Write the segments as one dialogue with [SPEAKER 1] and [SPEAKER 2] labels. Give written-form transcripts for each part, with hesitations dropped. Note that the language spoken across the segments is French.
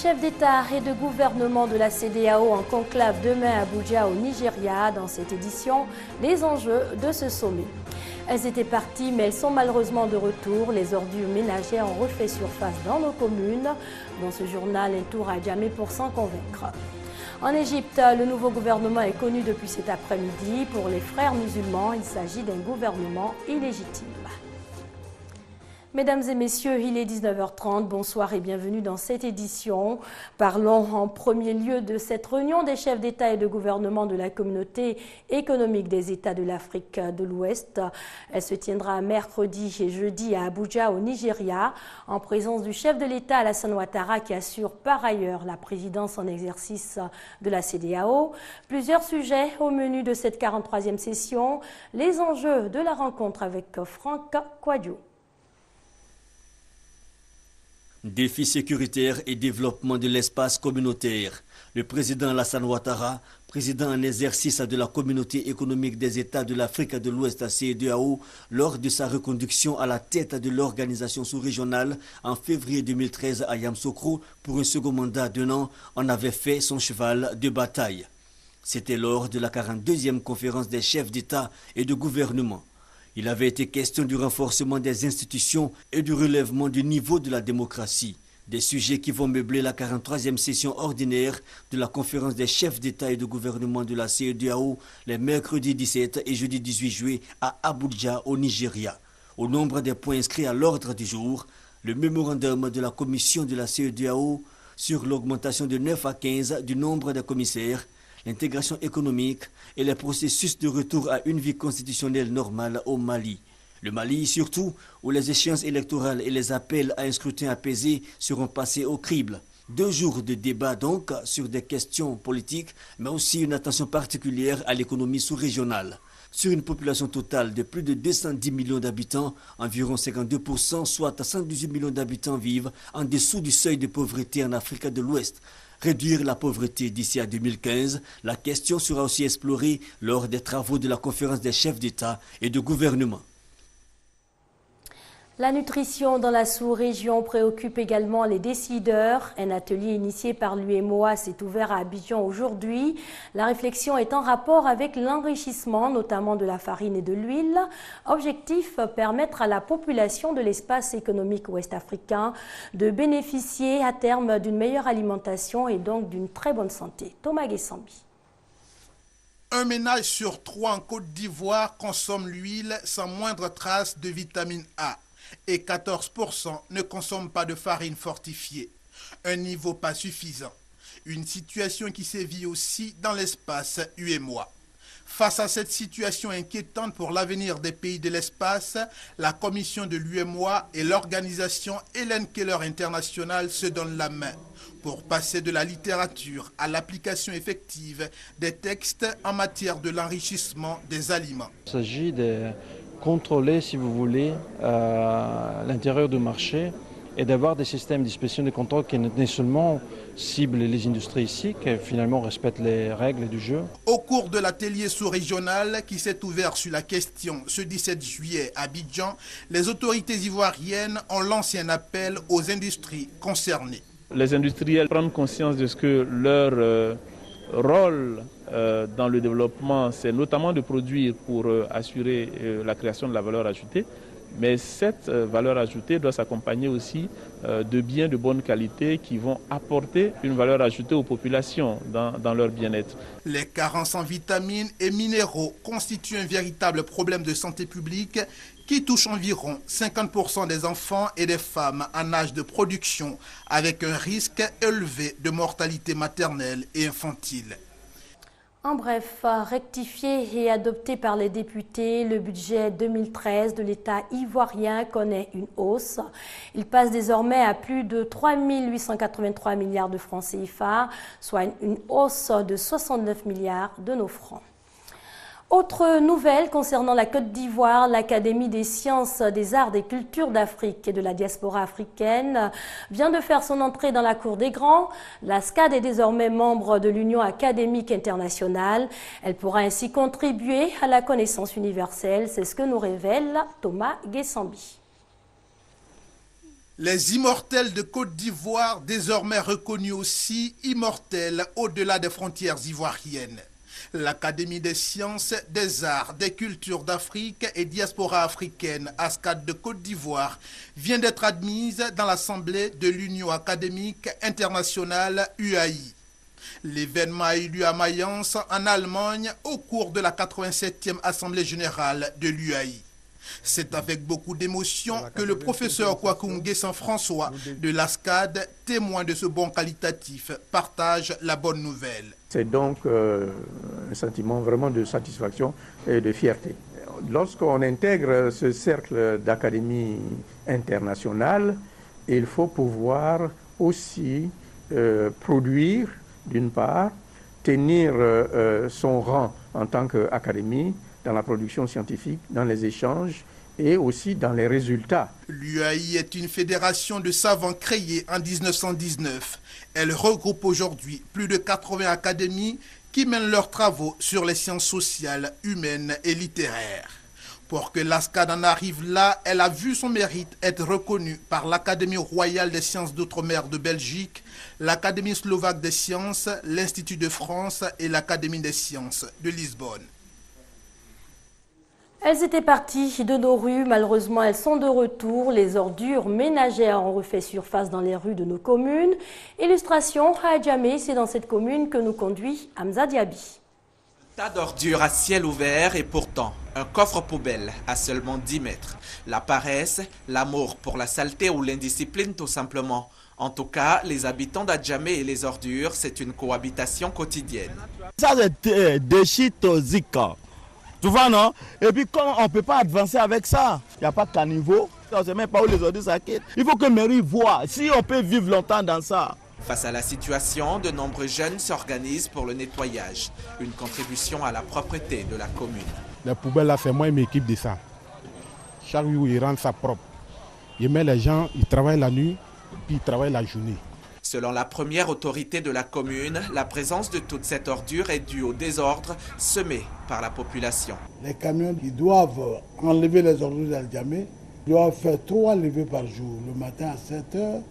[SPEAKER 1] chefs d'État et de gouvernement de la CEDEAO en conclave demain à Abuja au Nigeria. Dans cette édition, les enjeux de ce sommet. Elles étaient parties, mais elles sont malheureusement de retour. Les ordures ménagères ont refait surface dans nos communes. Dans ce journal, un tour à Djamé pour s'en convaincre. En Égypte, le nouveau gouvernement est connu depuis cet après-midi. Pour les frères musulmans, il s'agit d'un gouvernement illégitime. Mesdames et messieurs, il est 19h30. Bonsoir et bienvenue dans cette édition. Parlons en premier lieu de cette réunion des chefs d'État et de gouvernement de la communauté économique des États de l'Afrique de l'Ouest. Elle se tiendra mercredi et jeudi à Abuja au Nigeria, en présence du chef de l'État Alassane Ouattara qui assure par ailleurs la présidence en exercice de la CEDEAO. Plusieurs sujets au menu de cette 43e session. Les enjeux de la rencontre avec Franck Kouadio.
[SPEAKER 2] Défis sécuritaires et développement de l'espace communautaire. Le président Alassane Ouattara, président en exercice de la communauté économique des États de l'Afrique de l'Ouest à CEDEAO, lors de sa reconduction à la tête de l'organisation sous-régionale en février 2013 à Yamoussoukro pour un second mandat d'1 an, en avait fait son cheval de bataille. C'était lors de la 42e conférence des chefs d'État et de gouvernement. Il avait été question du renforcement des institutions et du relèvement du niveau de la démocratie, des sujets qui vont meubler la 43e session ordinaire de la conférence des chefs d'État et de gouvernement de la CEDEAO les mercredis 17 et jeudi 18 juillet à Abuja au Nigeria. Au nombre des points inscrits à l'ordre du jour, le mémorandum de la commission de la CEDEAO sur l'augmentation de 9 à 15 du nombre des commissaires, l'intégration économique et les processus de retour à une vie constitutionnelle normale au Mali. Le Mali surtout, où les échéances électorales et les appels à un scrutin apaisé seront passés au crible. 2 jours de débat donc sur des questions politiques, mais aussi une attention particulière à l'économie sous-régionale. Sur une population totale de plus de 210 millions d'habitants, environ 52%, soit 118 millions d'habitants vivent en dessous du seuil de pauvreté en Afrique de l'Ouest. Réduire la pauvreté d'ici à 2015, la question sera aussi explorée lors des travaux de la conférence des chefs d'État et de gouvernement.
[SPEAKER 1] La nutrition dans la sous-région préoccupe également les décideurs. Un atelier initié par l'UEMOA s'est ouvert à Abidjan aujourd'hui. La réflexion est en rapport avec l'enrichissement, notamment de la farine et de l'huile. Objectif, permettre à la population de l'espace économique ouest-africain de bénéficier à terme d'une meilleure alimentation et donc d'une très bonne santé. Thomas Guessambi.
[SPEAKER 3] Un ménage sur 3 en Côte d'Ivoire consomme l'huile sans moindre trace de vitamine A. Et 14% ne consomment pas de farine fortifiée. Un niveau pas suffisant. Une situation qui sévit aussi dans l'espace UEMOA. Face à cette situation inquiétante pour l'avenir des pays de l'espace, la commission de l'UEMOA et l'organisation Hélène Keller International se donnent la main pour passer de la littérature à l'application effective des textes en matière de l'enrichissement des aliments.
[SPEAKER 4] Il s'agit de contrôler, si vous voulez, l'intérieur du marché et d'avoir des systèmes d'inspection de contrôle qui non seulement ciblent les industries ici, qui finalement respectent les règles du jeu.
[SPEAKER 3] Au cours de l'atelier sous-régional qui s'est ouvert sur la question ce 17 juillet à Abidjan, les autorités ivoiriennes ont lancé un appel aux industries concernées.
[SPEAKER 5] Les industriels prennent conscience de ce que leur rôle dans le développement, c'est notamment de produire pour assurer la création de la valeur ajoutée. Mais cette valeur ajoutée doit s'accompagner aussi de biens de bonne qualité qui vont apporter une valeur ajoutée aux populations dans leur bien-être.
[SPEAKER 3] Les carences en vitamines et minéraux constituent un véritable problème de santé publique qui touche environ 50% des enfants et des femmes en âge de production, avec un risque élevé de mortalité maternelle et infantile.
[SPEAKER 1] En bref, rectifié et adopté par les députés, le budget 2013 de l'État ivoirien connaît une hausse. Il passe désormais à plus de 3 883 milliards de francs CFA, soit une hausse de 69 milliards de nos francs. Autre nouvelle concernant la Côte d'Ivoire, l'Académie des sciences, des arts, des cultures d'Afrique et de la diaspora africaine vient de faire son entrée dans la cour des grands. La SCAD est désormais membre de l'Union académique internationale. Elle pourra ainsi contribuer à la connaissance universelle. C'est ce que nous révèle Thomas Guessambi.
[SPEAKER 3] Les immortels de Côte d'Ivoire, désormais reconnus aussi immortels au-delà des frontières ivoiriennes. L'Académie des sciences, des arts, des cultures d'Afrique et diaspora africaine, ASCAD de Côte d'Ivoire, vient d'être admise dans l'Assemblée de l'Union académique internationale UAI. L'événement a eu lieu à Mayence, en Allemagne, au cours de la 87e Assemblée générale de l'UAI. C'est avec beaucoup d'émotion que le professeur Kwaku Nguessan-François de l'ASCAD, témoin de ce bond qualitatif, partage la bonne nouvelle.
[SPEAKER 6] C'est donc un sentiment vraiment de satisfaction et de fierté. Lorsqu'on intègre ce cercle d'académie internationale, il faut pouvoir aussi produire, d'une part, tenir son rang en tant qu'académie dans la production scientifique, dans les échanges et aussi dans les résultats.
[SPEAKER 3] L'UAI est une fédération de savants créée en 1919. Elle regroupe aujourd'hui plus de 80 académies qui mènent leurs travaux sur les sciences sociales, humaines et littéraires. Pour que l'ASCAD en arrive là, elle a vu son mérite être reconnue par l'Académie royale des sciences d'outre-mer de Belgique, l'Académie slovaque des sciences, l'Institut de France et l'Académie des sciences de Lisbonne.
[SPEAKER 1] Elles étaient parties de nos rues, malheureusement elles sont de retour. Les ordures ménagères ont refait surface dans les rues de nos communes. Illustration à Adjamé, c'est dans cette commune que nous conduit Hamza Diaby.
[SPEAKER 7] Tas d'ordures à ciel ouvert et pourtant un coffre poubelle à seulement 10 mètres. La paresse, l'amour pour la saleté ou l'indiscipline tout simplement. En tout cas, les habitants d'Adjamé et les ordures, c'est une cohabitation quotidienne.
[SPEAKER 8] Ça c'est des shit zika. Tu vois, non? Et puis, quand on ne peut pas avancer avec ça, il n'y a pas de caniveau, on ne sait même pas où les ordures s'acquittent. Il faut que mairie voie si on peut vivre longtemps dans ça.
[SPEAKER 7] Face à la situation, de nombreux jeunes s'organisent pour le nettoyage, une contribution à la propreté de la commune.
[SPEAKER 9] Les poubelles, là, c'est moi qui m'équipe de ça. Chaque jour, ils rendent ça propre. Ils mettent les gens, ils travaillent la nuit, puis ils travaillent la journée.
[SPEAKER 7] Selon la première autorité de la commune, la présence de toute cette ordure est due au désordre semé par la population.
[SPEAKER 10] Les camions qui doivent enlever les ordures d'Adjamé doivent faire 3 levées par jour, le matin à 7 h,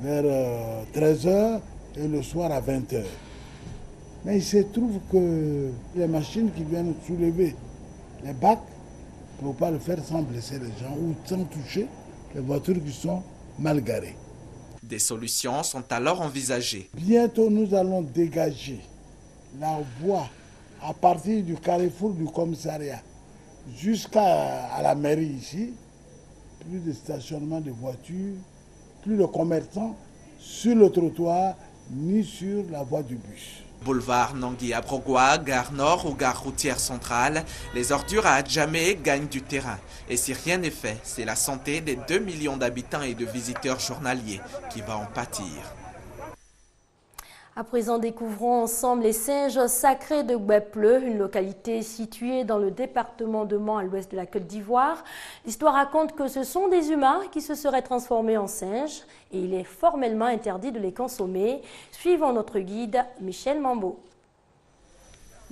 [SPEAKER 10] vers 13 h et le soir à 20 h. Mais il se trouve que les machines qui viennent soulever les bacs ne peuvent pas le faire sans blesser les gens ou sans toucher les voitures qui sont mal garées.
[SPEAKER 7] Des solutions sont alors envisagées.
[SPEAKER 10] Bientôt, nous allons dégager la voie à partir du carrefour du commissariat jusqu'à la mairie ici. Plus de stationnement de voitures, plus de commerçants sur le trottoir ni sur la voie du bus.
[SPEAKER 7] Boulevard Nangui-Abrogwa, gare nord ou gare routière centrale, les ordures à Adjamé gagnent du terrain. Et si rien n'est fait, c'est la santé des 2 millions d'habitants et de visiteurs journaliers qui va en pâtir.
[SPEAKER 1] À présent, découvrons ensemble les singes sacrés de Gbepleu, une localité située dans le département de Mans à l'ouest de la Côte d'Ivoire. L'histoire raconte que ce sont des humains qui se seraient transformés en singes et il est formellement interdit de les consommer. Suivons notre guide Michel Mambo.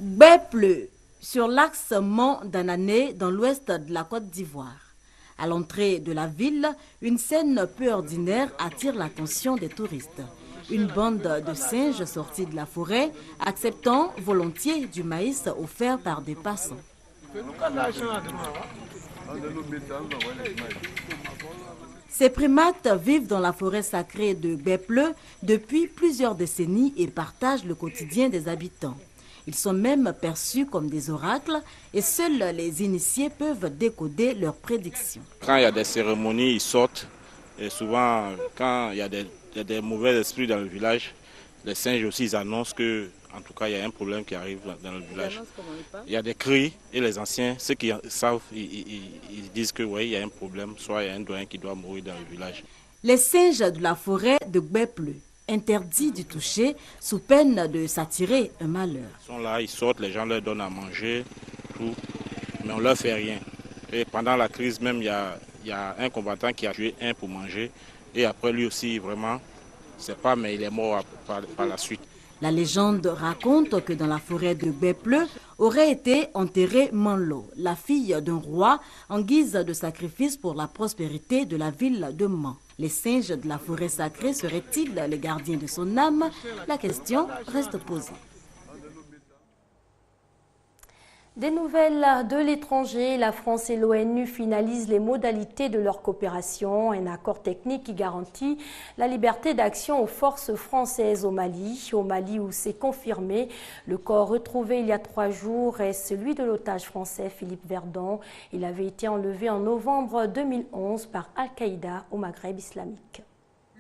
[SPEAKER 11] Gbepleu, sur l'axe Mans-Danané dans l'ouest de la Côte d'Ivoire. À l'entrée de la ville, une scène peu ordinaire attire l'attention des touristes. Une bande de singes sortis de la forêt, acceptant volontiers du maïs offert par des passants. Ces primates vivent dans la forêt sacrée de Gbepleu depuis plusieurs décennies et partagent le quotidien des habitants. Ils sont même perçus comme des oracles et seuls les initiés peuvent décoder leurs prédictions.
[SPEAKER 12] Quand il y a des cérémonies, ils sortent. Et souvent, quand il y a des mauvais esprits dans le village, les singes aussi ils annoncent que, en tout cas, il y a un problème qui arrive dans le village. Il y a des cris et les anciens, ceux qui savent, ils disent que oui, il y a un problème, soit il y a un doyen qui doit mourir dans le village.
[SPEAKER 11] Les singes de la forêt de Gbepleu, interdits du toucher sous peine de s'attirer un malheur.
[SPEAKER 12] Ils sont là, ils sortent, les gens leur donnent à manger, tout, mais on ne leur fait rien. Et pendant la crise même, il y a un combattant qui a tué un pour manger. Et après lui aussi, vraiment, c'est pas, mais il est mort par la suite.
[SPEAKER 11] La légende raconte que dans la forêt de Gbepleu aurait été enterrée Manlo, la fille d'un roi, en guise de sacrifice pour la prospérité de la ville de Mans. Les singes de la forêt sacrée seraient-ils les gardiens de son âme? La question reste posée.
[SPEAKER 1] Des nouvelles de l'étranger, la France et l'ONU finalisent les modalités de leur coopération. Un accord technique qui garantit la liberté d'action aux forces françaises au Mali. Au Mali où c'est confirmé, le corps retrouvé il y a 3 jours est celui de l'otage français Philippe Verdon. Il avait été enlevé en novembre 2011 par Al-Qaïda au Maghreb islamique.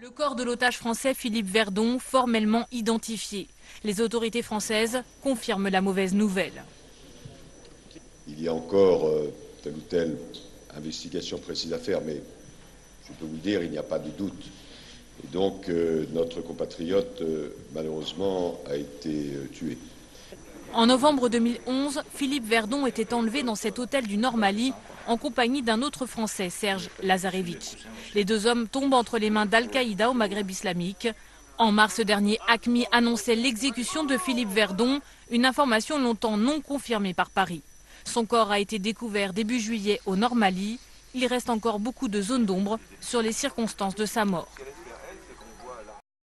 [SPEAKER 13] Le corps de l'otage français Philippe Verdon, formellement identifié. Les autorités françaises confirment la mauvaise nouvelle.
[SPEAKER 14] Il y a encore telle ou telle investigation précise à faire, mais je peux vous le dire, il n'y a pas de doute. Et donc, notre compatriote, malheureusement, a été tué.
[SPEAKER 13] En novembre 2011, Philippe Verdon était enlevé dans cet hôtel du Nord-Mali en compagnie d'un autre Français, Serge Lazarevitch. Les 2 hommes tombent entre les mains d'Al-Qaïda au Maghreb islamique. En mars dernier, AQMI annonçait l'exécution de Philippe Verdon, une information longtemps non confirmée par Paris. Son corps a été découvert début juillet au Nord-Mali. Il reste encore beaucoup de zones d'ombre sur les circonstances de sa mort.